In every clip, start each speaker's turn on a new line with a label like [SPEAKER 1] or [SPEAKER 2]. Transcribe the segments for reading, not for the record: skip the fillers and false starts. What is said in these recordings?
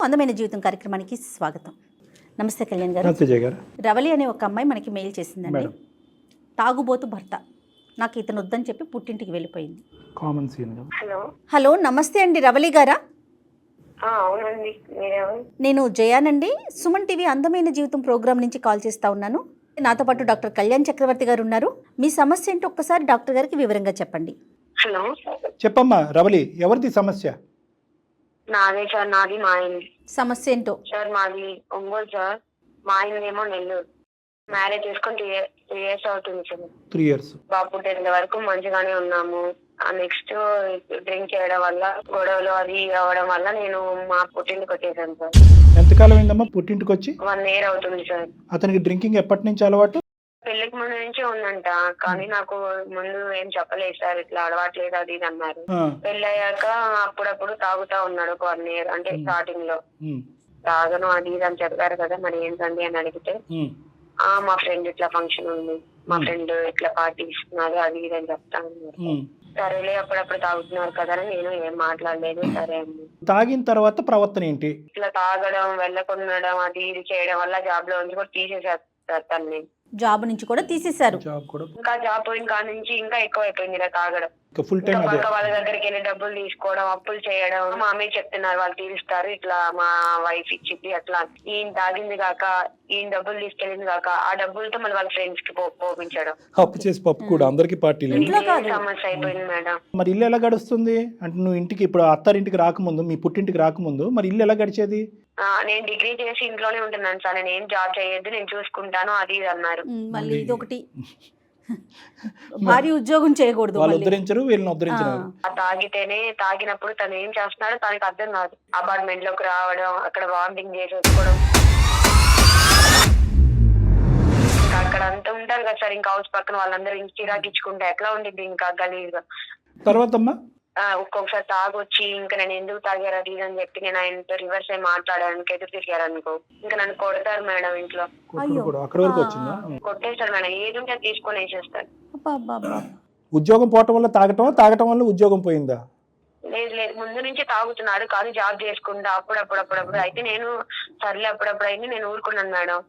[SPEAKER 1] అందమైన జీవితం కార్యక్రమానికి స్వాగతం. నమస్తే కళ్యాణ్ గారు.
[SPEAKER 2] నమస్తే జయ గారు.
[SPEAKER 1] రవలి అనే ఒక అమ్మాయి మనకి మెయిల్ చేసిందండి. తాగుబోతు భర్త, నాకు ఇతను వద్దని చెప్పి పుట్టింటికి వెళ్ళిపోయింది.
[SPEAKER 2] Common scene.
[SPEAKER 1] హలో నమస్తే అండి, రవలి గారా?
[SPEAKER 3] అవునండి.
[SPEAKER 1] నేను జయానండి, సుమన్ టీవీ అందమైన జీవితం ప్రోగ్రామ్ నుంచి కాల్ చేస్తా ఉన్నాను. నాతో పాటు డాక్టర్ కళ్యాణ్ చక్రవర్తి గారు ఉన్నారు. మీ సమస్య ఏంటో ఒక్కసారి డాక్టర్ గారికి వివరంగా చెప్పండి.
[SPEAKER 3] హలో
[SPEAKER 2] చెప్పమ్మా రవలి, ఎవరిది సమస్య?
[SPEAKER 3] నాదే సార్, నాది మా ఆయన.
[SPEAKER 1] సమస్య ఏంటో?
[SPEAKER 3] సార్ మాది ఒంగోలు సార్, మా ఆయనదేమో నెల్లూరు. మ్యారేజ్ చేసుకొని 3 years అవుతుంది సార్.
[SPEAKER 2] 3 years.
[SPEAKER 3] బాబు పుట్టేంత వరకు మంచిగానే ఉన్నాము. నెక్స్ట్ డ్రింక్ చేయడం వల్ల, గొడవలు అది అవ్వడం వల్ల నేను మా పుట్టింటికి వచ్చేసాను సార్.
[SPEAKER 2] ఎంతకాలం అయిందమ్మా పుట్టింటికి వచ్చి?
[SPEAKER 3] 1 year అవుతుంది సార్.
[SPEAKER 2] అతనికి డ్రింకింగ్ ఎప్పటి నుంచి అలవాటు?
[SPEAKER 3] పెళ్లికి ముందు నుంచి ఉందంట, కానీ నాకు ముందు ఏం చెప్పలేదు సార్, ఇట్లా అలవాట్లేదు అది ఇది అన్నారు. పెళ్లి అయ్యాక అప్పుడప్పుడు తాగుతా ఉన్నాడు ఒక 1 year, అంటే స్టార్టింగ్ లో తాగను అది ఇది అని చెప్పారు కదా, మరి ఏంటండి అని అడిగితే మా ఫ్రెండ్ ఇట్లా ఫంక్షన్ ఉంది, మా ఫ్రెండ్ ఇట్లా పార్టీ ఇస్తున్నారు అది ఇది అని చెప్తా ఉన్నారు. సరేలే అప్పుడప్పుడు తాగుతున్నారు కదా అని నేను ఏం మాట్లాడలేదు. సరే అండి.
[SPEAKER 2] తాగిన తర్వాత ప్రవర్తన ఏంటి?
[SPEAKER 3] ఇట్లా తాగడం, వెళ్ళకుండడం అది ఇది చేయడం వల్ల జాబ్ లో నుంచి కూడా తీసేసారు తన్ని.
[SPEAKER 1] జాబ్ నుంచి కూడా తీసేశారు.
[SPEAKER 3] ఇంకా జాబ్ పోయిన కాడ నుంచి ఇంకా ఎక్కువ అయిపోయింది ఇలా తాగడం.
[SPEAKER 2] ఫుల్ టైం
[SPEAKER 3] పక్క వాళ్ళ దగ్గరికి వెళ్ళి డబ్బులు తీసుకోవడం, అప్పులు చేయడం. మా అమ్మే చెప్తున్నారు వాళ్ళు తీరుస్తారు, ఇట్లా మా వైఫ్ ఇచ్చింది అట్లా. ఈయన తాగింది కాక, ఈయన డబ్బులు తీసుకెళ్ళింది కాక, ఆ డబ్బులతో మళ్ళీ వాళ్ళ ఫ్రెండ్స్ కి పోపించడం.
[SPEAKER 2] అప్పు చేసి పప్పు కూడా అందరికి పార్టీలు.
[SPEAKER 3] సమస్య అయిపోయింది మేడం.
[SPEAKER 2] మరి ఇల్లు ఎలా గడుస్తుంది? అంటే నువ్వు ఇంటికి ఇప్పుడు అత్తారింటికి రాకముందు, మీ పుట్టింటికి రాకముందు మరి ఇల్లు ఎలా గడిచేది?
[SPEAKER 3] నేను డిగ్రీ చేసి ఇంట్లోనే ఉంటున్నాను సార్, నేను ఏం జాబ్ చేయొద్దు, నేను చూసుకుంటాను అది ఇది అన్నారు.
[SPEAKER 1] మళ్ళీ ఇదొకటి, భారీ ఉద్యోగం చేయకూడదు.
[SPEAKER 2] వాళ్ళు ఉద్ధరించరు, వీళ్ళని ఉద్ధరించరు.
[SPEAKER 3] తాగితేనే, తాగినప్పుడు తను ఏం చేస్తున్నాడో తనకి అర్థం కాదు. అపార్ట్మెంట్ లోకి రావడం, అక్కడ వామిటింగ్ చేసి వచ్చుకోవడం, ఇంకా అక్కడ అంతా ఉంటారు కదా సార్, ఇంకా హౌస్ పక్కన వాళ్ళందరూ ఇంటి చిరాకిచ్చుకుంటే ఎట్లా ఉండిద్ది ఇంకా గలీజ్గా.
[SPEAKER 2] తర్వాత
[SPEAKER 3] ఒక్కొక్కసారి తాగొచ్చి ఇంకా నేను ఎందుకు తాగారు అది ఇది అని చెప్పి నేను ఆయనతో రివర్స్ అయి మాట్లాడడానికి ఎదురు తిరిగారు అనుకో, ఇంకా నన్ను కొడతారు మేడం ఇంట్లో. కొట్టేస్తారు మేడం, ఏది ఉంటే తీసుకొని వేసేస్తారు.
[SPEAKER 2] ఉద్యోగం పోవటం వల్ల తాగటం వల్ల ఉద్యోగం పోయిందా?
[SPEAKER 3] లేదు లేదు, ముందు నుంచి తాగుతున్నాడు కానీ జాబ్ చేసుకుంటా అప్పుడప్పుడు. అయితే నేను సర్లే అప్పుడప్పుడు అయింది, నేను ఊరుకున్నాను మేడం.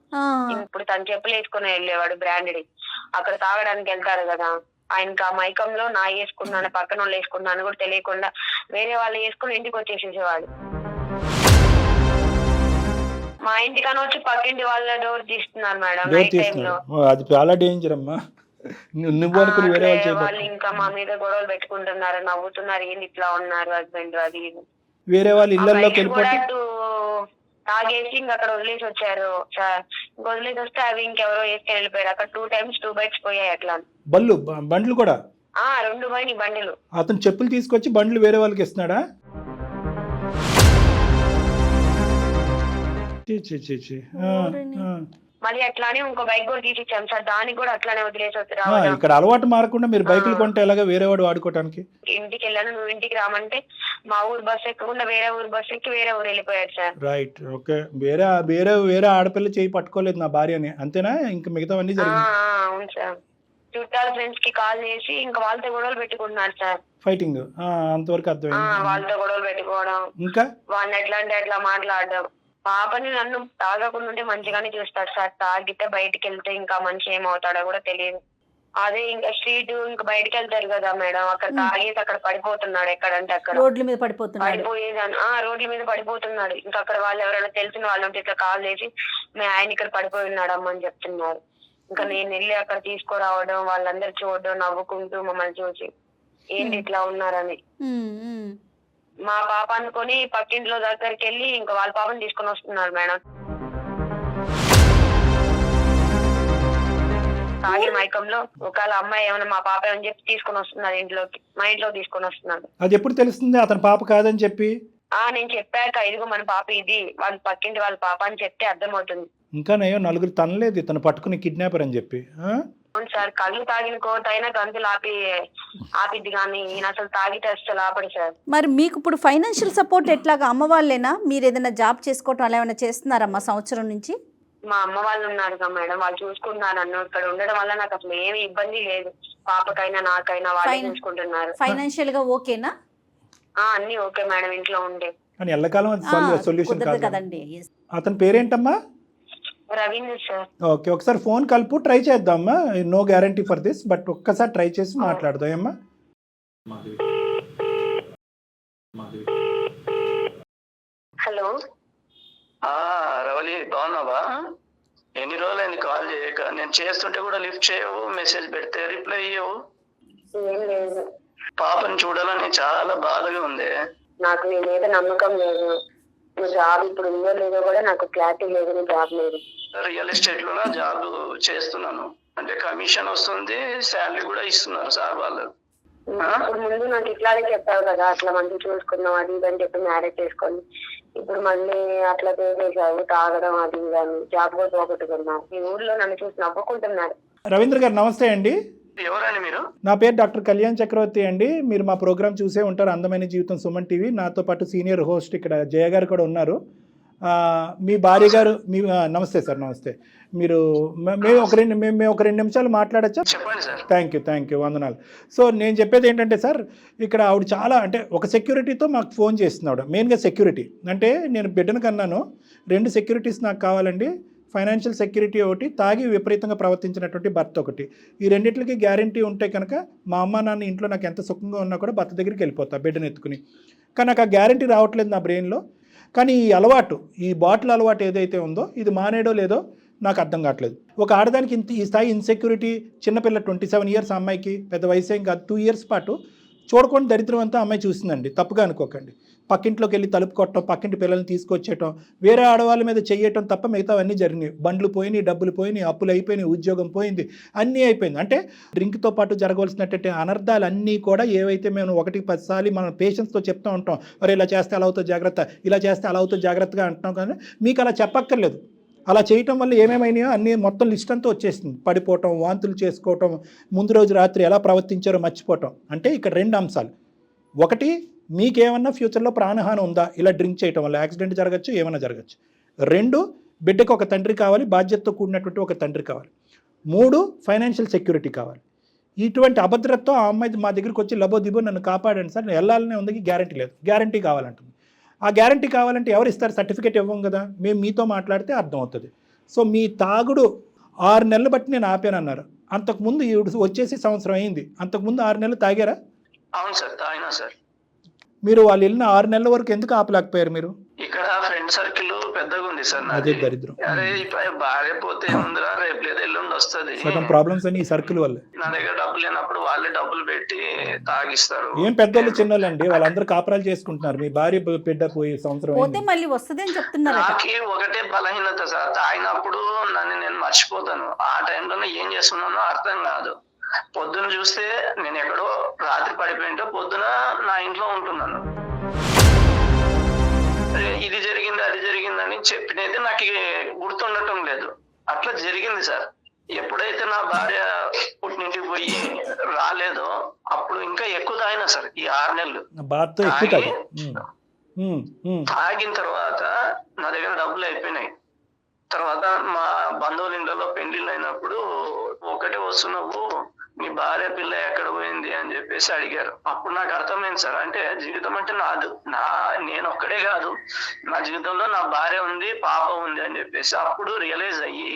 [SPEAKER 3] ఇప్పుడు తను చెప్పులు వేసుకుని వెళ్ళేవాడు బ్రాండెడ్, అక్కడ తాగడానికి వెళ్తారు కదా, ఆయనకి ఆ మైకంలో నా వేసుకున్నాను, పక్కన వాళ్ళు వేసుకున్నాను కూడా తెలియకుండా వేరే వాళ్ళు వేసుకుని ఇంటికి వచ్చేసేసేవాడు. మా ఇంటికని వచ్చి పక్కింటి వాళ్ళ డోర్ తీస్తున్నారు మేడం నైట్ టైమ్ లో.
[SPEAKER 2] అది చాలా డేంజర్ అమ్మా.
[SPEAKER 3] వాళ్ళు ఇంకా మా మీద గొడవలు పెట్టుకుంటున్నారు, నవ్వుతున్నారు, ఏంది ఇట్లా ఉన్నారు హస్బెండ్ అది ఇది.
[SPEAKER 2] వేరే వాళ్ళు ఇళ్ళల్లోకి
[SPEAKER 3] తాగేసి ఇంకా అక్కడ వదిలేసి వచ్చారు సార్. ఇంకా వదిలేసి వస్తే అవి ఇంకెవరో వేసుకొని వెళ్ళిపోయారు. అక్కడ 2 times 2 bites పోయాయి అట్లా.
[SPEAKER 2] బండ్లు కూడా
[SPEAKER 3] 2 పోయినాయి బండిలు.
[SPEAKER 2] అతను చెప్పులు తీసుకొచ్చి బండ్లు వేరే వాళ్ళకి ఇస్తున్నాడా?
[SPEAKER 3] మళ్ళీ అట్లానే ఇంకో బైక్ కూడా తీసి ఇచ్చాం సార్, దానికి కూడా అట్లానే వదిలేసి వచ్చారు.
[SPEAKER 2] ఇక్కడ అలవాటు మారకుండా మీరు బైకులు కొంటే ఎలాగా వేరే వాడు వాడుకోవడానికి?
[SPEAKER 3] ఇంటికి వెళ్ళాను, నువ్వు ఇంటికి రామంటే మా ఊరు బస్సు ఎక్కకుండా వేరే ఊరు బస్సు ఎక్కి వేరే ఊరు వెళ్ళిపోయారు సార్.
[SPEAKER 2] Right, okay. వేరే ఆడపిల్ల చేయి పట్టుకోలేదు నా భార్యని, అంతేనా? ఇంకా మిగతావన్నీ జరిగింది.
[SPEAKER 3] అవును సార్, చుట్టాల ఫ్రెండ్స్ కి కాల్ చేసి ఇంకా వాళ్ళతో గొడవలు పెట్టుకుంటున్నారు సార్.
[SPEAKER 2] ఫైటింగ్ అంతవరకు అర్థమైంది.
[SPEAKER 3] వాళ్ళతో గొడవలు పెట్టుకోవడం, ఇంకా వాళ్ళని ఎట్లా అంటే అట్లా మాట్లాడడం. పాపని నన్ను తాగకుండా ఉంటే మంచిగానే చూస్తాడు సార్, తాగితే బయటికి వెళ్తే ఇంకా మంచి ఏమవుతాడో కూడా తెలియదు. అదే ఇంకా స్ట్రీట్ ఇంకా బయటకు వెళ్తారు కదా మేడం, అక్కడ తాగేసి అక్కడ పడిపోతున్నాడు, ఎక్కడంటే అక్కడ
[SPEAKER 1] రోడ్ల మీద పడిపోయేదాన్ని
[SPEAKER 3] రోడ్ల మీద పడిపోతున్నాడు. ఇంకా అక్కడ వాళ్ళు ఎవరైనా తెలిసిన వాళ్ళు ఉంటే ఇట్లా కాల్ చేసి మీ ఆయన ఇక్కడ పడిపోయి ఉన్నాడు అమ్మ అని చెప్తున్నారు. ఇంకా నేను వెళ్ళి అక్కడ తీసుకురావడం, వాళ్ళందరూ చూడడం, నవ్వుకుంటూ మమ్మల్ని చూసి ఏంటి ఇట్లా ఉన్నారని. మా పాప అనుకుని పక్కింట్లో దగ్గరికి వెళ్ళి ఇంకా వాళ్ళ పాపని తీసుకొని వస్తున్నారు మేడం. తాగి మైకంలో ఒకవేళ అమ్మాయి ఏమైనా మా పాప అని చెప్పి తీసుకొని వస్తున్నారు ఇంట్లోకి, మా ఇంట్లో తీసుకొని వస్తున్నారు.
[SPEAKER 2] అది ఎప్పుడు తెలుస్తుంది అతని పాప కాదని చెప్పి?
[SPEAKER 3] నేను చెప్పాక ఇదిగో మన పాప ఇది, వాళ్ళ పక్కింటి వాళ్ళ పాప అని చెప్తే అర్థమవుతుంది.
[SPEAKER 2] ఇంకా నేను నలుగురు తనలేదు ఇతను పట్టుకుని కిడ్నాపర్ అని చెప్పి.
[SPEAKER 3] అవును సార్, కళ్ళు తాగిన కోత అయినా గంతులు ఆపిద్ది కానీ ఈయన అసలు తాగితే అసలు ఆపడు సార్.
[SPEAKER 1] మరి మీకు ఇప్పుడు ఫైనాన్షియల్ సపోర్ట్ ఎట్లాగా? అమ్మ వాళ్ళేనా? మీరు ఏదైనా జాబ్ చేసుకోవటం అలా ఏమైనా చేస్తున్నారమ్మా సంవత్సరం నుంచి?
[SPEAKER 3] మా అమ్మ వాళ్ళు ఉన్నారు కదా మేడం, వాళ్ళు చూసుకుంటున్నారు నన్ను. ఇక్కడ ఉండడం వల్ల నాకు అసలు ఏమి ఇబ్బంది లేదు, పాపకైనా నాకైనా వాళ్ళే చూసుకుంటున్నారు.
[SPEAKER 1] ఫైనాన్షియల్ గా ఓకేనా?
[SPEAKER 3] అన్ని ఓకే మేడం, ఇంట్లో ఉండే
[SPEAKER 2] కానీ ఎల్లకాలం అది సొల్యూషన్
[SPEAKER 1] కుదరదు
[SPEAKER 2] కాదు.
[SPEAKER 1] కదండి. Yes.
[SPEAKER 2] అతని పేరేంటమ్మా?
[SPEAKER 3] రవీంద్ర సార్.
[SPEAKER 2] ఓకే, ఒకసారి ఫోన్ కలుపు, ట్రై చేద్దామా. No guarantee for this, but ఒక్కసారి ట్రై చేసి మాట్లాడదాం అమ్మా.
[SPEAKER 3] హలో.
[SPEAKER 4] రవలి, బాగున్నావా? ఎన్ని రోజులైంది కాల్ చేయక? నేను చేస్తుంటే కూడా లిఫ్ట్ చేయవు, మెసేజ్ పెడితే రిప్లై ఇవ్వవు.
[SPEAKER 3] ఏం లేదు.
[SPEAKER 4] పాపని చూడాలని చాలా బాధగా ఉంది.
[SPEAKER 3] నాకు నీ మీద నమ్మకం లేదు. నువ్వు జాబ్ ఇప్పుడు ఉందో లేదో కూడా నాకు క్లారిటీ లేదు. నీ జాబ్ లేదు.
[SPEAKER 4] రియల్ ఎస్టేట్ లో జాబ్ చేస్తున్నాను, అంటే కమిషన్ వస్తుంది, శాలరీ కూడా ఇస్తున్నారు సార్ వాళ్ళు.
[SPEAKER 3] ఇప్పుడు ముందు నాకు ఇట్లాగే చెప్పావు కదా, అట్లా మంచి చూసుకున్నావు అది ఇది అని చెప్పి మ్యారేజ్ చేసుకొని, ఇప్పుడు మళ్ళీ అట్లా చేసావు, తాగడం అది ఇది అని, జాబ్ కూడా పోగొట్టుకున్నావు. ఈ ఊర్లో నన్ను చూసి నవ్వుకుంటున్నారు.
[SPEAKER 2] రవీంద్ర గారు నమస్తే అండి.
[SPEAKER 4] ఎవరండి మీరు?
[SPEAKER 2] నా పేరు డాక్టర్ కళ్యాణ్ చక్రవర్తి అండి. మీరు మా ప్రోగ్రామ్ చూసే ఉంటారు, అందమైన జీవితం సుమన్ టీవీ. నాతో పాటు సీనియర్ హోస్ట్ ఇక్కడ జయ గారు కూడా ఉన్నారు. మీ భార్య గారు నమస్తే సార్. నమస్తే. మీరు మేము ఒక రెండు నిమిషాలు మాట్లాడచ్చా?
[SPEAKER 4] చెప్పండి సార్.
[SPEAKER 2] థ్యాంక్ యూ, వందనాలు. సో నేను చెప్పేది ఏంటంటే సార్, ఇక్కడ ఆవిడ చాలా అంటే ఒక సెక్యూరిటీతో మాకు ఫోన్ చేస్తుంది ఆవిడ. మెయిన్గా సెక్యూరిటీ అంటే నేను బిడ్డను కన్నాను, 2 సెక్యూరిటీస్ నాకు కావాలండి. ఫైనాన్షియల్ సెక్యూరిటీ ఒకటి, తాగి విపరీతంగా ప్రవర్తించినటువంటి భర్త ఒకటి. ఈ రెండింటికి గ్యారంటీ ఉంటే కనుక మా అమ్మ నాన్న ఇంట్లో నాకు ఎంత సుఖంగా ఉన్నా కూడా భర్త దగ్గరికి వెళ్ళిపోతా బిడ్డను ఎత్తుకుని. కానీ నాకు ఆ గ్యారంటీ రావట్లేదు నా బ్రెయిన్లో. కానీ ఈ అలవాటు, ఈ బాటిల్ అలవాటు ఏదైతే ఉందో, ఇది మానేయడో లేదో నాకు అర్థం కావట్లేదు. ఒక ఆడదానికి ఈ స్థాయి ఇన్సెక్యూరిటీ, చిన్నపిల్ల 27 ఇయర్స్ అమ్మాయికి, పెద్ద వయసు ఏం కాదు, 2 ఇయర్స్ పాటు చూడకుండా దరిద్రం అంతా అమ్మాయి చూసిందండి. తప్పుగా అనుకోకండి. పక్కింట్లోకి వెళ్ళి తలుపు కొట్టడం, పక్కింటి పిల్లల్ని తీసుకొచ్చేయటం, వేరే ఆడవాళ్ళ మీద చెయ్యటం తప్ప మిగతావన్నీ జరిగినాయి. బండ్లు పోయినాయి, డబ్బులు పోయినాయి, అప్పులు అయిపోయినాయి, ఉద్యోగం పోయింది, అన్నీ అయిపోయింది. అంటే డ్రింక్తో పాటు జరగవలసినటువంటి అనర్థాలు అన్నీ కూడా ఏవైతే మేము 1-10 సార్లు మన పేషెంట్స్తో చెప్తూ ఉంటాం, మరి ఇలా చేస్తే అలా అవుతుంది జాగ్రత్త, ఇలా చేస్తే అలా అవుతుంది జాగ్రత్తగా అంటున్నాం. కానీ మీకు అలా చెప్పక్కర్లేదు. అలా చేయటం వల్ల ఏమేమైనాయో అన్నీ మొత్తం లిస్ట్ అంతా వచ్చేసింది. పడిపోవటం, వాంతులు చేసుకోవటం, ముందు రోజు రాత్రి ఎలా ప్రవర్తించారో మర్చిపోవటం. అంటే ఇక్కడ 2 అంశాలు. ఒకటి, మీకేమన్నా ఫ్యూచర్లో ప్రాణహాని ఉందా ఇలా డ్రింక్ చేయటం వల్ల? యాక్సిడెంట్ జరగచ్చు, ఏమైనా జరగచ్చు. 2, బిడ్డకు ఒక తండ్రి కావాలి, బాధ్యతతో కూడినటువంటి ఒక తండ్రి కావాలి. 3, ఫైనాన్షియల్ సెక్యూరిటీ కావాలి. ఇటువంటి అభద్రతతో ఆ అమ్మాయి మా దగ్గరికి వచ్చి లబోదిబో నన్ను కాపాడండి సార్, నేను వెళ్ళాలనే ఉంది, గ్యారంటీ లేదు, గ్యారంటీ కావాలంటుంది. ఆ గ్యారంటీ కావాలంటే ఎవరు ఇస్తారు? సర్టిఫికేట్ ఇవ్వం కదా, మేము మీతో మాట్లాడితే అర్థమవుతుంది. సో మీ తాగుడు 6 నెలలు బట్టి నేను ఆపానన్నారు. అంతకుముందు వచ్చేసి సంవత్సరం అయింది. అంతకుముందు 6 నెలలు తాగారా?
[SPEAKER 4] అవును సార్, తాగినా సార్.
[SPEAKER 2] మీరు వాళ్ళు వెళ్ళిన 6 నెలల వరకు ఎందుకు ఆపలేకపోయారు మీరు?
[SPEAKER 4] ఇక్కడ ఫ్రెండ్ సర్కిల్ పెద్దగా ఉంది సార్.
[SPEAKER 2] అదే దరిద్రం.
[SPEAKER 4] అరే భార్య పోతే ఉందిరా, రేపు లేదా ఎల్లుండి వస్తుంది.
[SPEAKER 2] సగం ప్రాబ్లమ్స్ అని ఈ సర్కిల్ వల్లే.
[SPEAKER 4] నా దగ్గర డబ్బులు లేనప్పుడు వాళ్ళే డబ్బులు పెట్టి తాగిస్తారు.
[SPEAKER 2] ఏం పెద్దోళ్ళు చిన్నోళ్ళు అండి, వాళ్ళందరూ కాపురాలు చేసుకుంటున్నారు. మీ భార్య బిడ్డ పోయి సంవత్సరం
[SPEAKER 1] పోతే మళ్ళీ వస్తుంది అని చెప్తున్నారు.
[SPEAKER 4] నాకే ఒకటే బలహీనత సార్, తాగినప్పుడు నన్ను నేను మర్చిపోతాను. ఆ టైంలోనే ఏం చేస్తున్నానో అర్థం కాదు. పొద్దున చూస్తే నేను ఎక్కడో రాత్రి పడిపోయింటే పొద్దున నా ఇంట్లో ఉంటున్నాను. ఇది జరిగింది అది జరిగిందని చెప్పినది నాకు గుర్తుండటం లేదు. అట్లా జరిగింది సార్. ఎప్పుడైతే నా భార్య పుట్టింటికి పోయి రాలేదో అప్పుడు ఇంకా ఎక్కువ తాగినా సార్. ఈ 6 నెలలు తాగిన తర్వాత నా దగ్గర డబ్బులు అయిపోయినాయి. తర్వాత మా బంధువుల ఇంట్లో పెళ్లిళ్ళు అయినప్పుడు ఒకటే వస్తున్నావు, నీ భార్య పిల్ల ఎక్కడ పోయింది అని చెప్పేసి అడిగారు. అప్పుడు నాకు అర్థమైంది సార్, అంటే జీవితం అంటే నేను ఒక్కడే కాదు, నా జీవితంలో నా భార్య ఉంది, పాప ఉంది అని చెప్పేసి అప్పుడు రియలైజ్ అయ్యి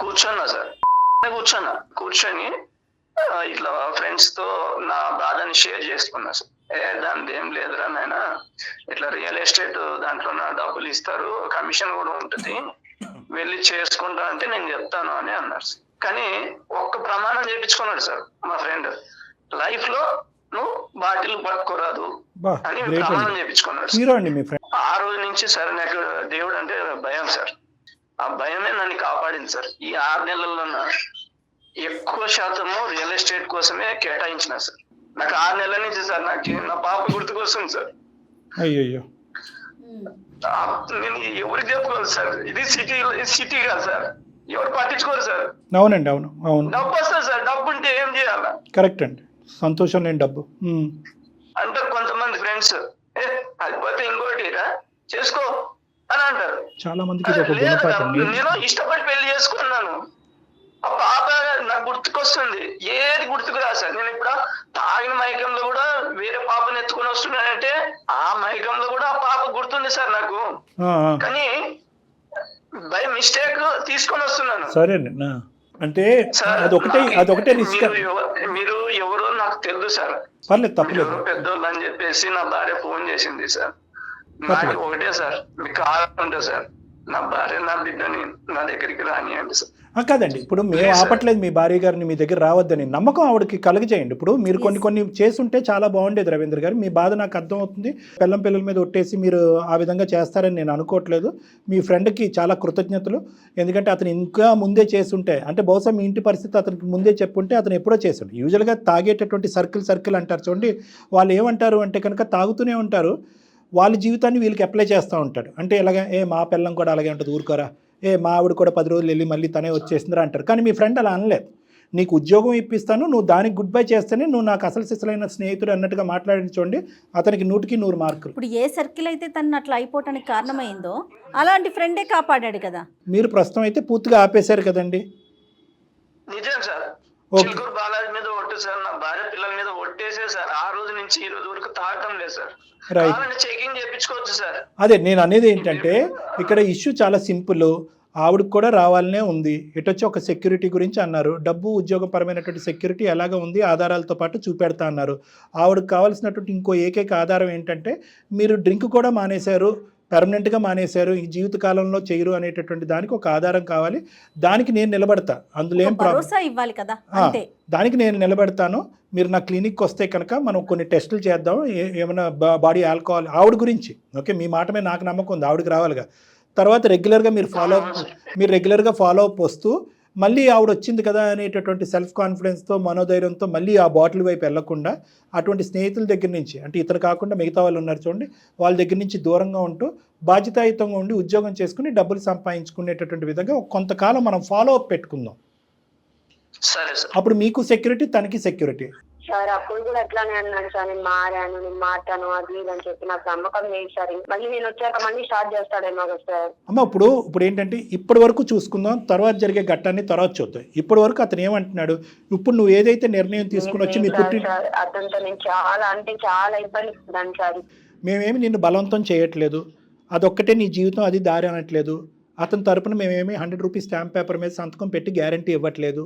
[SPEAKER 4] కూర్చున్నా సార్. కూర్చొని ఇట్లా ఫ్రెండ్స్ తో నా బాధని షేర్ చేసుకున్నా సార్. దాని ఏం లేదురా నాయన, ఇట్లా రియల్ ఎస్టేట్ దాంట్లో నా డబ్బులు ఇస్తారు, కమిషన్ కూడా ఉంటుంది, వెళ్ళి చేసుకుంటా అంటే నేను చెప్తాను అని అన్నారు సార్. కానీ ఒక్క ప్రమాణం చేయించుకున్నాడు సార్ మా ఫ్రెండ్, లైఫ్ లో నువ్వు బాటిల్ పట్టుకోరాదు అని ప్రమాణం చేయించుకున్నాడు. ఆ రోజు నుంచి సార్ నాకు దేవుడు అంటే భయం సార్. ఆ భయమే నన్ను కాపాడింది సార్. ఈ 6 నెలల్లో ఎక్కువ శాతము రియల్ ఎస్టేట్ కోసమే కేటాయించిన సార్. నాకు 6 నెలల నుంచి సార్ నాకు నా పాప గుర్తుకొస్తుంది సార్.
[SPEAKER 2] అయ్యో,
[SPEAKER 4] నేను ఎవరికి చెప్పుకోవాలి సార్, ఇది సిటీ కాదు సార్, ఎవరు పట్టించుకోరు సార్.
[SPEAKER 2] అవునండి, అవును.
[SPEAKER 4] డబ్బు వస్తుంది సార్, డబ్బు ఉంటే ఏం చేయాల?
[SPEAKER 2] కరెక్ట్ అండి, సంతోషం లేని డబ్బు
[SPEAKER 4] అంటారు కొంతమంది ఫ్రెండ్స్. అది పోతే ఇంకోటి చేసుకో అని అంటారు.
[SPEAKER 2] చాలా మందికి
[SPEAKER 4] నేను ఇష్టపడి పెళ్లి చేసుకున్నాను. ఆ పాప నాకు గుర్తుకొస్తుంది, ఏది గుర్తుకు రా సార్. నేను ఇప్పుడు తాగిన మైకంలో కూడా వేరే పాపను ఎత్తుకొని వస్తున్నానంటే ఆ మైకంలో కూడా ఆ పాప సార్ నాకు, కానీ బై మిస్టేక్ తీసుకొని వస్తున్నాను.
[SPEAKER 2] సరే అంటే అదొకటే రిస్క్.
[SPEAKER 4] మీరు ఎవరో నాకు తెలుసు సార్,
[SPEAKER 2] పర్లేదు తప్పలేదు,
[SPEAKER 4] పెద్దోళ్ళు అని చెప్పేసి నా భార్య ఫోన్ చేసింది సార్. నాకు ఒకటే సార్, మీకు కావాలంటే సార్ నా భార్య నా బిడ్డని నా దగ్గరికి రానియండి సార్.
[SPEAKER 2] కాదండి, ఇప్పుడు మేము ఆపట్లేదు మీ భార్య గారిని మీ దగ్గర రావద్దని, నమ్మకం ఆవిడకి కలుగజేయండి. ఇప్పుడు మీరు కొన్ని చేస్తుంటే చాలా బాగుండేది రవీంద్ర గారు, మీ బాధ నాకు అర్థమవుతుంది. పిల్లల మీద ఒట్టేసి మీరు ఆ విధంగా చేస్తారని నేను అనుకోవట్లేదు. మీ ఫ్రెండ్కి చాలా కృతజ్ఞతలు, ఎందుకంటే అతను ఇంకా ముందే చేస్తుంటే, అంటే బహుశా మీ ఇంటి పరిస్థితి అతనికి ముందే చెప్పుంటే అతను ఎప్పుడో చేస్తుండే. యూజువల్గా తాగేటటువంటి సర్కిల్ అంటారు చూడండి, వాళ్ళు ఏమంటారు అంటే కనుక తాగుతూనే ఉంటారు, వాళ్ళ జీవితాన్ని వీళ్ళకి అప్లై చేస్తూ ఉంటాడు. అంటే ఇలాగే మా పిల్లం కూడా అలాగే ఉంటుంది, ఊరుకోరా, మా ఆవిడ కూడా 10 రోజులు వెళ్ళి మళ్ళీ తనే వచ్చేసిందిరా అంటారు. కానీ మీ ఫ్రెండ్ అలా అనలేదు, నీకు ఉద్యోగం ఇప్పిస్తాను, నువ్వు దానికి గుడ్ బై చేస్తేనే నువ్వు నాకు అసలు సిసలైన స్నేహితుడు అన్నట్టుగా మాట్లాడించండి. అతనికి 100కి 100 మార్కులు.
[SPEAKER 1] ఇప్పుడు ఏ సర్కిల్ అయితే తను అట్లా అయిపోవటానికి కారణమైందో అలాంటి ఫ్రెండే కాపాడాడు కదా.
[SPEAKER 2] మీరు ప్రస్తుతం అయితే పూర్తిగా ఆపేశారు కదండి.
[SPEAKER 4] నిజం సార్, చిలుకూరు బాలాజీ మీద ఒట్టు సార్, నా భార్య పిల్లల మీద ఒట్టేసే సార్. ఆ రోజు నుంచి ఈ రోజు వరకు తాగటం లేదు సార్. చెకింగ్ చేయించుకోవచ్చు సార్.
[SPEAKER 2] అదే నేను అనేది ఏంటంటే, ఇక్కడ ఇష్యూ చాలా సింపుల్. ఆవిడకి కూడా రావాలనే ఉంది. ఇటొచ్చి ఒక సెక్యూరిటీ గురించి అన్నారు, డబ్బు ఉద్యోగపరమైనటువంటి సెక్యూరిటీ ఎలాగ ఉంది ఆధారాలతో పాటు చూపెడతా అన్నారు. ఆవిడకి కావాల్సినటువంటి ఇంకో ఏకైక ఆధారం ఏంటంటే, మీరు డ్రింక్ కూడా మానేశారు, పర్మనెంట్గా మానేశారు, ఈ జీవితకాలంలో చేయరు అనేటటువంటి దానికి ఒక ఆధారం కావాలి. దానికి నేను నిలబడతా, అందులో ఏం
[SPEAKER 1] ప్రాబ్లం ఇవ్వాలి కదా,
[SPEAKER 2] దానికి నేను నిలబెడతాను. మీరు నా క్లినిక్కి వస్తే కనుక మనం కొన్ని టెస్టులు చేద్దాం, ఏమైనా బాడీ ఆల్కహాల్ ఆవిడ గురించి. ఓకే, మీ మాట మీద నాకు నమ్మకం ఉంది, ఆవిడకి రావాలిగా. తర్వాత రెగ్యులర్గా మీరు రెగ్యులర్గా ఫాలో అప్ వస్తూ, మళ్ళీ ఆవిడ వచ్చింది కదా అనేటటువంటి సెల్ఫ్ కాన్ఫిడెన్స్తో మనోధైర్యంతో మళ్ళీ ఆ బాటిల్ వైపు వెళ్లకుండా, అటువంటి స్నేహితుల దగ్గర నుంచి, అంటే ఇతను కాకుండా మిగతా వాళ్ళు ఉన్నారు చూడండి, వాళ్ళ దగ్గర నుంచి దూరంగా ఉంటూ బాధ్యతాయుతంగా ఉండి ఉద్యోగం చేసుకుని డబ్బులు సంపాదించుకునేటటువంటి విధంగా కొంతకాలం మనం ఫాలో అప్ పెట్టుకుందాం. అప్పుడు మీకు సెక్యూరిటీ, తనకి సెక్యూరిటీ.
[SPEAKER 3] సార్ అప్పుడు కూడా అట్లానే అన్నాడు సార్, నేను మారాను, నేను మాట్లాను అది ఇది అని చెప్పి నాకు నమ్మకం లేదు సార్. మళ్ళీ నేను వచ్చాక మళ్ళీ స్టార్ట్ చేస్తాడేమో కదా సార్.
[SPEAKER 2] అమ్మ ఇప్పుడు ఏంటంటే, ఇప్పటి వరకు చూసుకుందాం, తర్వాత జరిగే ఘట్టాన్ని తర్వాత చూద్దాం. ఇప్పటి వరకు అతను ఏమంటున్నాడు, ఇప్పుడు నువ్వు ఏదైతే నిర్ణయం తీసుకుని వచ్చి మీ
[SPEAKER 3] అతనితో నేను చాలా ఇబ్బంది పడ్డాను సార్.
[SPEAKER 2] మేమేమి నిన్ను బలవంతం చేయట్లేదు, అదొక్కటే నీ జీవితం, అది దారి అనట్లేదు. అతని తరపున మేమేమి 100 రూపీస్ స్టాంప్ పేపర్ మీద సంతకం పెట్టి గ్యారంటీ ఇవ్వట్లేదు.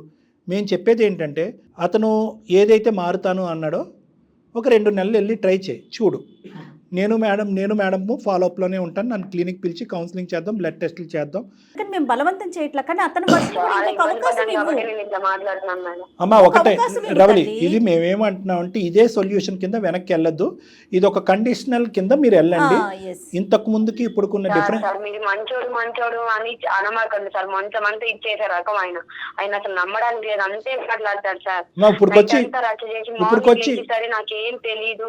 [SPEAKER 2] మేము చెప్పేది ఏంటంటే, అతను ఏదైతే మారుతాను అన్నాడో ఒక 2 నెలలు వెళ్ళి ట్రై చేయి, చూడు. నేను మేడము ఫాలోఅప్లోనే ఉంటాను, నన్ను క్లినిక్ పిలిచి కౌన్సిలింగ్ చేద్దాం, బ్లడ్ టెస్టులు చేద్దాం.
[SPEAKER 1] మేము బలవంతం చేయట్లా, కానీ అతను
[SPEAKER 2] అమ్మ ఒకటే రవలి, ఇది మేమేమంటున్నామంటే, ఇదే సొల్యూషన్ కింద వెనక్కి వెళ్ళొద్దు, ఇది ఒక కండిషనల్ కింద మీరు వెళ్ళండి. ఇంతకు ముందుకి ఇప్పుడున్న డిఫరెన్స్.
[SPEAKER 3] మంచోడు అని అనమాకండి సార్, మంచం అంతా ఇచ్చేసే రకం ఆయన అసలు నమ్మడానికి లేదు, అంతే మాట్లాడతాడు సార్.
[SPEAKER 2] ఇప్పుడుకొచ్చి
[SPEAKER 3] సరే నాకేం తెలీదు,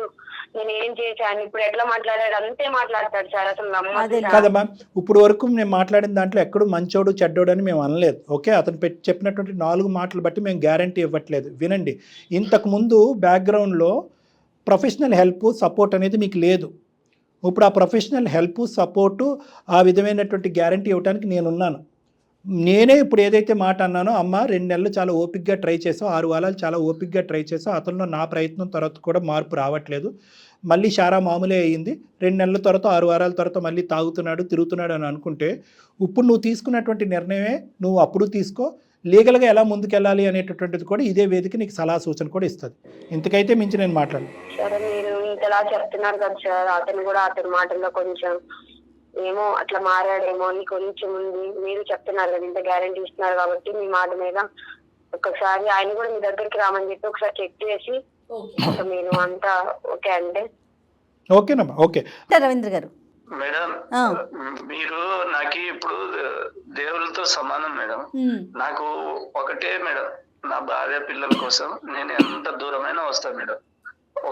[SPEAKER 3] నేను ఏం చేశాను, ఇప్పుడు ఎట్లా మాట్లాడాడు అంతే మాట్లాడతాడు సార్. అసలు నమ్మదు
[SPEAKER 2] కాదమ్మా, ఇప్పుడు వరకు నేను మాట్లాడిన దాంట్లో ఎక్కడో మంచోడు చెడ్డోడు అని మేము అనలేదు. ఓకే, అతను చెప్పినటువంటి 4 మాటలు బట్టి మేము గ్యారంటీ ఇవ్వట్లేదు. వినండి, ఇంతకుముందు బ్యాక్గ్రౌండ్లో ప్రొఫెషనల్ హెల్ప్ సపోర్ట్ అనేది మీకు లేదు. ఇప్పుడు ఆ ప్రొఫెషనల్ హెల్ప్ సపోర్టు, ఆ విధమైనటువంటి గ్యారంటీ ఇవ్వడానికి నేనున్నాను. నేనే ఇప్పుడు ఏదైతే మాట అన్నానో, అమ్మ 2 నెలలు చాలా ఓపిక్గా ట్రై చేసావు, 6 వారాలు చాలా ఓపిక్గా ట్రై చేసావు, అతనిలో నా ప్రయత్నం తర్వాత కూడా మార్పు రావట్లేదు, మళ్ళీ షారా మామూలే అయ్యింది, 2 నెలల తర్వాత 6 వారాల తర్వాత మళ్ళీ తాగుతున్నాడు తిరుగుతున్నాడు అని అనుకుంటే, ఇప్పుడు నువ్వు తీసుకున్నటువంటి నిర్ణయమే నువ్వు అప్పుడు తీసుకో. లీగల్గా ఎలా ముందుకెళ్ళాలి అనేటటువంటిది కూడా ఇదే వేదిక నీకు సలహా సూచన కూడా ఇస్తుంది. ఇంతకైతే మించి నేను మాట్లాడను.
[SPEAKER 3] సరే, మీరు ఇంతలా చెప్తున్నారు కదా సార్, అతను కూడా అతని మాటల్లో కొంచెం ఏమో అట్లా మారాడేమో అని కొంచెం ఉంది. మీరు చెప్తున్నారు కదా, ఇంత గ్యారంటీ ఇస్తున్నారు కాబట్టి మీ మాట మీద ఒకసారి ఆయన కూడా మీ దగ్గరికి రామని చెప్పి ఒకసారి చెక్ చేసి మీరు అంతా ఓకే అంటే.
[SPEAKER 2] ఓకేనమ్మా, ఓకే
[SPEAKER 1] రవీంద్ర గారు.
[SPEAKER 4] మేడం, మీరు నాకు ఇప్పుడు దేవుళ్ళతో సమానం మేడం. నాకు ఒకటే మేడం, నా భార్య పిల్లల కోసం నేను ఎంత దూరమైనా వస్తాను మేడం.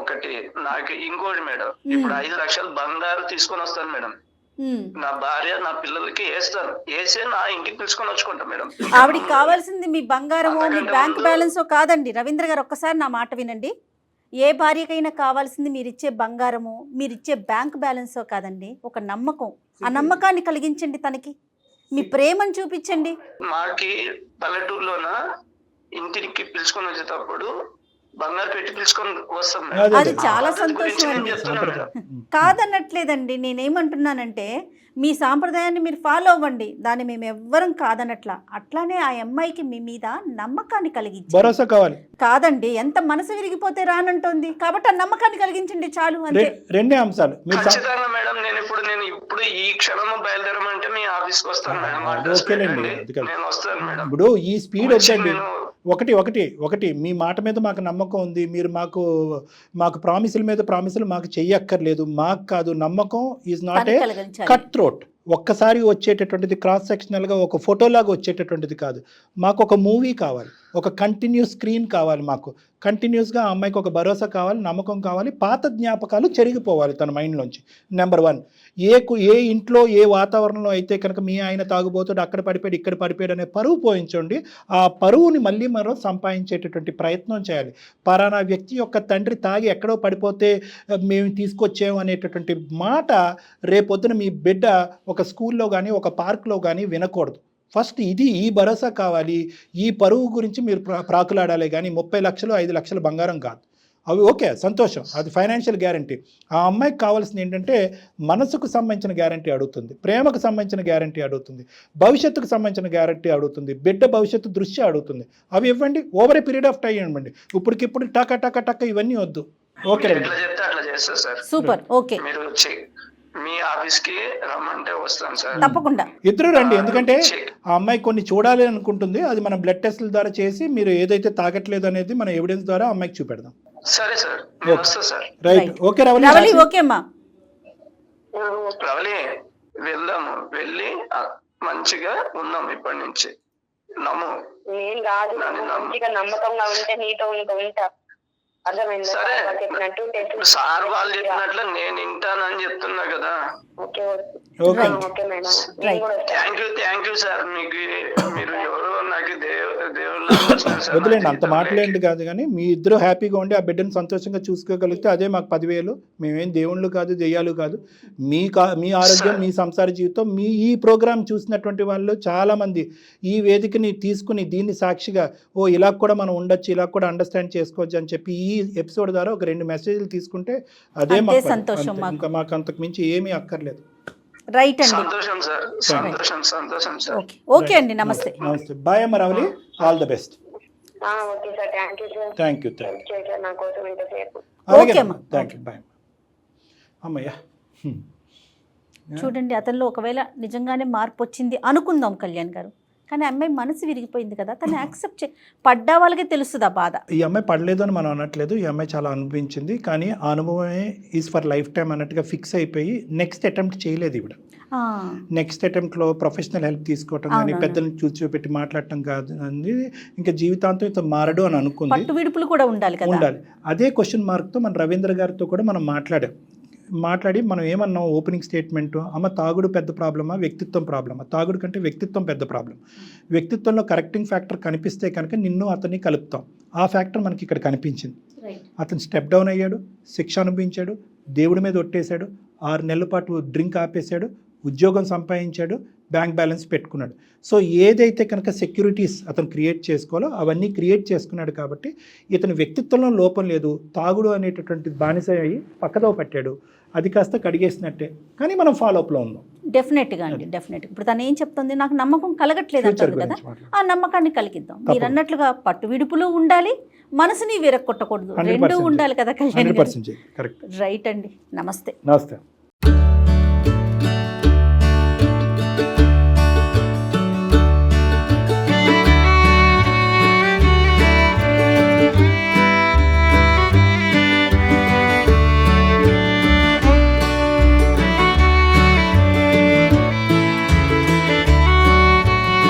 [SPEAKER 4] ఒకటి నాకు ఇంకోటి మేడం, ఇప్పుడు 5 లక్షలు బంగారు తీసుకొని వస్తాను మేడం. నా భార్య నా పిల్లలకి వేసే నా ఇంటికి తీసుకొని వచ్చుకుంటా మేడం.
[SPEAKER 1] ఆవిడికి కావాల్సింది మీ బంగారమో మీ బ్యాంక్ బ్యాలెన్సో కాదండి రవీంద్ర గారు, ఒక్కసారి నా మాట వినండి. ఏ భార్యకైనా కావాల్సింది మీరిచ్చే బంగారము, మీరిచ్చే బ్యాంక్ బ్యాలెన్సో కాదండి, ఒక నమ్మకం. ఆ నమ్మకాన్ని కలిగించండి, తనకి మీ ప్రేమను చూపించండి.
[SPEAKER 4] మాకి పల్లెటూరులోన ఇంటికి పిలుచుకొని వచ్చేటప్పుడు బంగారు పెట్టి పిలుచుకొని వస్తాం
[SPEAKER 2] అదే,
[SPEAKER 4] మేడం.
[SPEAKER 1] అది చాలా
[SPEAKER 4] ఆ పద్ధతి గురించి
[SPEAKER 1] సంతోషం
[SPEAKER 4] నేను
[SPEAKER 1] అండి.
[SPEAKER 4] చెప్తున్నా మేడం.
[SPEAKER 1] కాదనట్లేదండి, నేనేమంటున్నానంటే మీ సాంప్రదాయాన్ని మీరు ఫాలో అవ్వండి, దాన్ని మేము ఎవ్వరం కాదనట్లా. అట్లానే ఆ అమ్మాయికి మీ మీద నమ్మకాన్ని కలిగించండి.
[SPEAKER 2] భరోసా కావాలి.
[SPEAKER 1] కాదండి, ఎంత మనసు విరిగిపోతే రానంటోంది కాబట్టి ఆ నమ్మకాన్ని కలిగించండి చాలు, అంతే.
[SPEAKER 2] రెండే అంశాలు మీరు
[SPEAKER 4] ఖచ్చితంగా మేడం. నేను ఇప్పుడు ఈ క్షణం బయలుదేరమంటే మీ ఆఫీస్కి వస్తాను మేడం. అడ్రస్
[SPEAKER 2] ఓకేలేండి,
[SPEAKER 4] పెట్టండి.
[SPEAKER 2] అది కాదు.
[SPEAKER 4] నేను వస్తాను మేడం.
[SPEAKER 2] ఇప్పుడు ఈ స్పీడ్ వద్దండి.
[SPEAKER 4] నేను
[SPEAKER 2] ఒకటి మీ మాట మీద మాకు నమ్మకం ఉంది, మీరు మాకు ప్రామిసులు మాకు చెయ్యక్కర్లేదు. మాకు కాదు, నమ్మకం ఈజ్ నాట్ ఏ
[SPEAKER 1] కలిగించాలి.
[SPEAKER 2] Cut throat. ఒక్కసారి వచ్చేటటువంటిది క్రాస్ సెక్షనల్గా ఒక ఫోటోలాగా వచ్చేటటువంటిది కాదు. మాకు ఒక మూవీ కావాలి, ఒక కంటిన్యూస్ స్క్రీన్ కావాలి, మాకు కంటిన్యూస్గా ఆ అమ్మాయికి ఒక భరోసా కావాలి, నమ్మకం కావాలి, పాత జ్ఞాపకాలు చెరిగిపోవాలి తన మైండ్లోంచి. నెంబర్ 1, ఏ ఇంట్లో ఏ వాతావరణంలో అయితే కనుక మీ ఆయన తాగుబోతాడు, అక్కడ పడిపోయాడు ఇక్కడ పడిపోయాడు అనే పరువు పోయించండి. ఆ పరువుని మళ్ళీ మరో సంపాదించేటటువంటి ప్రయత్నం చేయాలి. పరానా వ్యక్తి యొక్క తండ్రి తాగి ఎక్కడో పడిపోతే మేము తీసుకొచ్చాము అనేటటువంటి మాట రేపొద్దున మీ బిడ్డ ఒక స్కూల్లో కానీ ఒక పార్క్లో కానీ వినకూడదు. ఫస్ట్ ఈ భరోసా కావాలి. ఈ పరువు గురించి మీరు ప్రాకులాడాలి కానీ 30 లక్షలు 5 లక్షల బంగారం కాదు. అవి ఓకే, సంతోషం, అది ఫైనాన్షియల్ గ్యారంటీ. ఆ అమ్మాయికి కావాల్సింది ఏంటంటే మనసుకు సంబంధించిన గ్యారంటీ అడుగుతుంది, ప్రేమకు సంబంధించిన గ్యారంటీ అడుగుతుంది, భవిష్యత్తుకు సంబంధించిన గ్యారంటీ అడుగుతుంది, బిడ్డ భవిష్యత్తు దృష్ట్యా అడుగుతుంది. అవి ఇవ్వండి, over a period of time ఇవ్వండి. ఇప్పటికిప్పుడు టక ఇవన్నీ వద్దు. ఓకే
[SPEAKER 4] ఎట్లా చెప్తే అట్లా చేస్తా సార్.
[SPEAKER 1] సూపర్, ఓకే,
[SPEAKER 4] మీరు వచ్చి మీ ఆఫీస్ కి రమ్మంటే వస్తాను సార్.
[SPEAKER 1] తప్పకుండా
[SPEAKER 2] ఇద్దరు రండి. ఎందుకంటే ఆ అమ్మాయి కొన్ని చూడాలి అనుకుంటుంది, అది మనం బ్లడ్ టెస్ట్ల ద్వారా చేసి మీరు ఏదైతే తాగట్లేదు అనేది మన ఎవిడెన్స్ ద్వారా అమ్మాయికి చూపెడదాం.
[SPEAKER 4] సరే సార్, నేను వస్తా sir.
[SPEAKER 2] Right, okay
[SPEAKER 1] Ravali,
[SPEAKER 2] Ravali.
[SPEAKER 1] Okay అమ్మా.
[SPEAKER 4] రవలి, వెళ్దాము, వెళ్ళి మంచిగా ఉందాం ఇప్పటి నుంచి. నమ్ము.
[SPEAKER 3] నేను కాదు, మంచిగా నమ్మకంగా ఉంటే నీతో ఉంటా. అర్థమైందా?
[SPEAKER 4] సరే,
[SPEAKER 3] చెప్పినట్టు
[SPEAKER 4] సార్ వాళ్ళు చెప్పినట్లు నేను వింటానని చెప్తున్నా కదా.
[SPEAKER 3] Okay
[SPEAKER 2] okay
[SPEAKER 3] okay madam.
[SPEAKER 4] Thank you sir. మీరు ఎవరు నాకు దేవుళ్ళు
[SPEAKER 2] వదిలేండి, అంత మాటలేండి కాదు కానీ మీ ఇద్దరు హ్యాపీగా ఉండి ఆ బిడ్డను సంతోషంగా చూసుకోగలిగితే అదే మాకు 10,000. మేమేం దేవుళ్ళు కాదు, దెయ్యాలు కాదు. మీ ఆరోగ్యం, మీ సంసార జీవితం, ఈ ప్రోగ్రాం చూసినటువంటి వాళ్ళు చాలామంది ఈ వేదికని తీసుకుని దీన్ని సాక్షిగా ఇలా కూడా మనం ఉండొచ్చు, ఇలా కూడా అండర్స్టాండ్ చేసుకోవచ్చు అని చెప్పి ఈ ఎపిసోడ్ ద్వారా ఒక 2 మెసేజ్లు తీసుకుంటే అదే మాకు
[SPEAKER 1] సంతోషం.
[SPEAKER 2] ఇంకా మాకు అంతకు మించి ఏమీ అక్కర్లేదు.
[SPEAKER 1] రైట్ అండి,
[SPEAKER 4] సంతోషం సార్. సంతోషం సార్.
[SPEAKER 1] ఓకే అండి, నమస్తే.
[SPEAKER 2] బాయ్ అమ్మ Ravali, all the best.
[SPEAKER 3] Okay sir, thank you sir.
[SPEAKER 2] Thank you.
[SPEAKER 3] నా కోసం ఇంతసేపు.
[SPEAKER 2] అలాగే అమ్మా, థ్యాంక్ యూ. బాయ్ అమ్మయ్యా.
[SPEAKER 1] చూడండి, అతనిలో ఒకవేళ నిజంగానే మార్పు వచ్చింది అనుకుందాం కళ్యాణ్ గారు, కానీ అమ్మాయి మనసు విరిగిపోయింది కదా, తను యాక్సెప్ట్ పడ్డా వాళ్ళకే తెలుస్తుంది ఆ బాధ.
[SPEAKER 2] ఈ అమ్మాయి పడలేదు అని మనం అనట్లేదు, ఈ అమ్మాయి చాలా అనుభవించింది. కానీ ఆ అనుభవమే ఈజ్ ఫర్ లైఫ్ టైం అన్నట్టుగా ఫిక్స్ అయిపోయి నెక్స్ట్ అటెంప్ట్ చేయలేదు ఇవిడ. నెక్స్ట్ అటెంప్ట్లో ప్రొఫెషనల్ హెల్ప్ తీసుకోవటం కానీ పెద్దల్ని చూపెట్టి మాట్లాడటం కాదు అని ఇంకా జీవితాంతం ఇంత మారడు అని అనుకుంది.
[SPEAKER 1] పట్టు విడుపులు కూడా ఉండాలి కదా.
[SPEAKER 2] ఉండాలి. అదే క్వశ్చన్ మార్క్తో మన రవీంద్ర గారితో కూడా మనం మాట్లాడి మనం ఏమన్నాం ఓపెనింగ్ స్టేట్మెంట్, అమ్మ తాగుడు పెద్ద ప్రాబ్లమా వ్యక్తిత్వం ప్రాబ్లమా? తాగుడు కంటే వ్యక్తిత్వం పెద్ద ప్రాబ్లం. వ్యక్తిత్వంలో కరెక్టింగ్ ఫ్యాక్టర్ కనిపిస్తే కనుక నిన్ను అతన్ని కలుపుతాం. ఆ ఫ్యాక్టర్ మనకి ఇక్కడ కనిపించింది. అతను స్టెప్ డౌన్ అయ్యాడు, శిక్ష అనుభవించాడు, దేవుడి మీద ఒట్టేశాడు, 6 నెలల పాటు డ్రింక్ ఆపేశాడు, ఉద్యోగం సంపాదించాడు, బ్యాంక్ బ్యాలెన్స్ పెట్టుకున్నాడు. సో ఏదైతే కనుక సెక్యూరిటీస్ అతను క్రియేట్ చేసుకోవాలో అవన్నీ క్రియేట్ చేసుకున్నాడు. కాబట్టి ఇతని వ్యక్తిత్వంలో లోపం లేదు. తాగుడు అనేటటువంటి బానిస అయ్యి పక్కదో పట్టాడు, అది కాస్త కడిగేసినట్టే. కానీ మనం ఫాలోఅప్లో ఉన్నాం.
[SPEAKER 1] డెఫినెట్గా అండి, డెఫినెట్గా. ఇప్పుడు తను ఏం చెప్తుంది, నాకు నమ్మకం కలగట్లేదు అంటారు కదా, ఆ నమ్మకాన్ని కలిగిద్దాం. మీరు అన్నట్లుగా పట్టు విడుపులు ఉండాలి, మనసుని విరక్కొట్టకూడదు, 2 ఉండాలి కదా కళ్యాణ్.
[SPEAKER 2] 100% కరెక్ట్.
[SPEAKER 1] రైట్ అండి, నమస్తే.
[SPEAKER 2] నమస్తే.